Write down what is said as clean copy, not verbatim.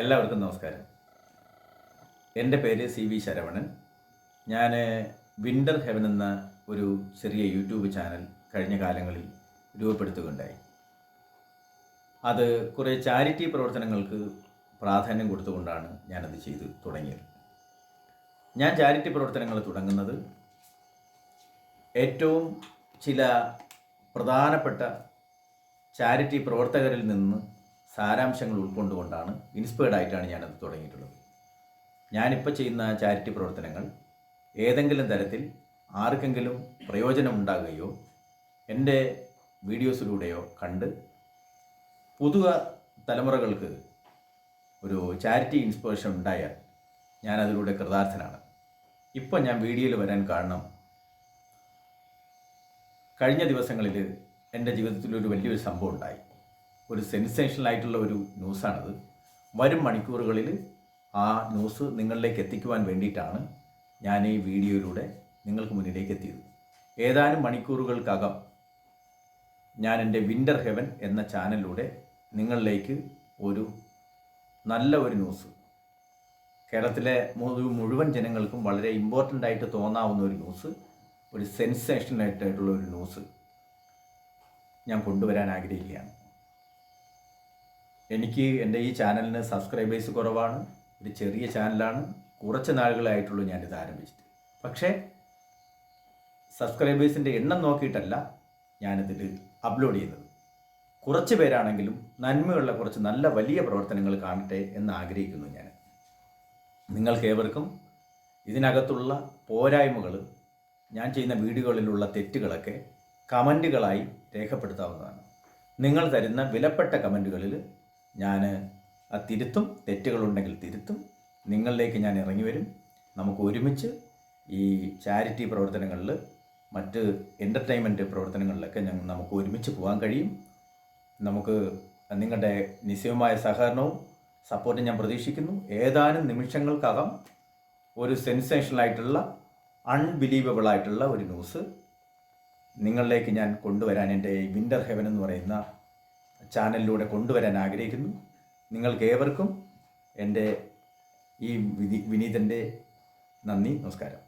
എല്ലാവർക്കും നമസ്കാരം. എൻ്റെ പേര് CV ശരവണൻ. ഞാൻ വിൻ്റർ ഹെവൻ എന്ന ഒരു ചെറിയ യൂട്യൂബ് ചാനൽ കഴിഞ്ഞ കാലങ്ങളിൽ രൂപപ്പെടുത്തുകയുണ്ടായി. അത് കുറേ ചാരിറ്റി പ്രവർത്തനങ്ങൾക്ക് പ്രാധാന്യം കൊടുത്തുകൊണ്ടാണ് ഞാനത് ചെയ്തു തുടങ്ങിയത്. ഞാൻ ചാരിറ്റി പ്രവർത്തനങ്ങൾ തുടങ്ങുന്നത് ഏറ്റവും ചില പ്രധാനപ്പെട്ട ചാരിറ്റി പ്രവർത്തകരിൽ നിന്ന് സാരാംശങ്ങൾ ഉൾക്കൊണ്ടുകൊണ്ടാണ്, ഇൻസ്പയർഡ് ആയിട്ടാണ് ഞാനത് തുടങ്ങിയിട്ടുള്ളത്. ഞാനിപ്പോൾ ചെയ്യുന്ന ചാരിറ്റി പ്രവർത്തനങ്ങൾ ഏതെങ്കിലും തരത്തിൽ ആർക്കെങ്കിലും പ്രയോജനമുണ്ടാകുകയോ എൻ്റെ വീഡിയോസിലൂടെയോ കണ്ട് പുതിയ തലമുറകൾക്ക് ഒരു ചാരിറ്റി ഇൻസ്പിറേഷൻ ഉണ്ടായാൽ ഞാനതിലൂടെ കൃതാർത്ഥനാണ്. ഇപ്പോൾ ഞാൻ വീഡിയോയിൽ വരാൻ കാരണം, കഴിഞ്ഞ ദിവസങ്ങളിൽ എൻ്റെ ജീവിതത്തിലൊരു വലിയൊരു സംഭവം ഉണ്ടായി. ഒരു സെൻസേഷണൽ ആയിട്ടുള്ള ഒരു ന്യൂസാണത്. വരും മണിക്കൂറുകളിൽ ആ ന്യൂസ് നിങ്ങളിലേക്ക് എത്തിക്കുവാൻ വേണ്ടിയിട്ടാണ് ഞാൻ ഈ വീഡിയോയിലൂടെ നിങ്ങൾക്ക് മുന്നിലേക്ക് എത്തിയത്. ഏതാനും മണിക്കൂറുകൾക്കകം ഞാൻ എൻ്റെ വിൻ്റർ ഹെവൻ എന്ന ചാനലിലൂടെ നിങ്ങളിലേക്ക് ഒരു നല്ല ഒരു ന്യൂസ്, കേരളത്തിലെ മുഴുവൻ ജനങ്ങൾക്കും വളരെ ഇമ്പോർട്ടൻ്റ് ആയിട്ട് തോന്നാവുന്ന ഒരു ന്യൂസ്, ഒരു സെൻസേഷണൽ ആയിട്ടുള്ള ഒരു ന്യൂസ് ഞാൻ കൊണ്ടുവരാൻ ആഗ്രഹിക്കുകയാണ്. എനിക്ക് എൻ്റെ ഈ ചാനലിന് സബ്സ്ക്രൈബേഴ്സ് കുറവാണ്. ഒരു ചെറിയ ചാനലാണ്. കുറച്ച് നാളുകളായിട്ടുള്ളൂ ഞാനിത് ആരംഭിച്ചിട്ട്. പക്ഷേ സബ്സ്ക്രൈബേഴ്സിൻ്റെ എണ്ണം നോക്കിയിട്ടല്ല ഞാനിതിൽ അപ്ലോഡ് ചെയ്യുന്നത്. കുറച്ച് പേരാണെങ്കിലും നന്മയുള്ള കുറച്ച് നല്ല വലിയ പ്രവർത്തനങ്ങൾ കാണട്ടെ എന്ന് ആഗ്രഹിക്കുന്നു ഞാൻ. നിങ്ങൾക്കേവർക്കും ഇതിനകത്തുള്ള പോരായ്മകൾ, ഞാൻ ചെയ്യുന്ന വീഡിയോകളിലുള്ള തെറ്റുകളൊക്കെ കമൻറ്റുകളായി രേഖപ്പെടുത്താവുന്നതാണ്. നിങ്ങൾ തരുന്ന വിലപ്പെട്ട കമൻറ്റുകളിൽ ഞാൻ തിരുത്തും. തെറ്റുകളുണ്ടെങ്കിൽ തിരുത്തും. നിങ്ങളിലേക്ക് ഞാൻ ഇറങ്ങി വരും. നമുക്ക് ഒരുമിച്ച് ഈ ചാരിറ്റി പ്രവർത്തനങ്ങളിൽ, മറ്റ് എൻ്റർടൈൻമെൻറ്റ് പ്രവർത്തനങ്ങളിലൊക്കെ നമുക്ക് ഒരുമിച്ച് പോകാൻ കഴിയും. നമുക്ക് നിങ്ങളുടെ നിശ്ചയമായ സഹകരണവും സപ്പോർട്ടും ഞാൻ പ്രതീക്ഷിക്കുന്നു. ഏതാനും നിമിഷങ്ങൾക്കകം ഒരു സെൻസേഷണലായിട്ടുള്ള, അൺബിലീവബിളായിട്ടുള്ള ഒരു ന്യൂസ് നിങ്ങളിലേക്ക് ഞാൻ കൊണ്ടുവരാൻ, എൻ്റെ വിൻ്റർ ഹെവൻ എന്ന് പറയുന്ന ചാനലിലൂടെ കൊണ്ടുവരാൻ ആഗ്രഹിക്കുന്നു. നിങ്ങൾക്കേവർക്കും എൻ്റെ ഈ വിനീതൻ്റെ നന്ദി, നമസ്കാരം.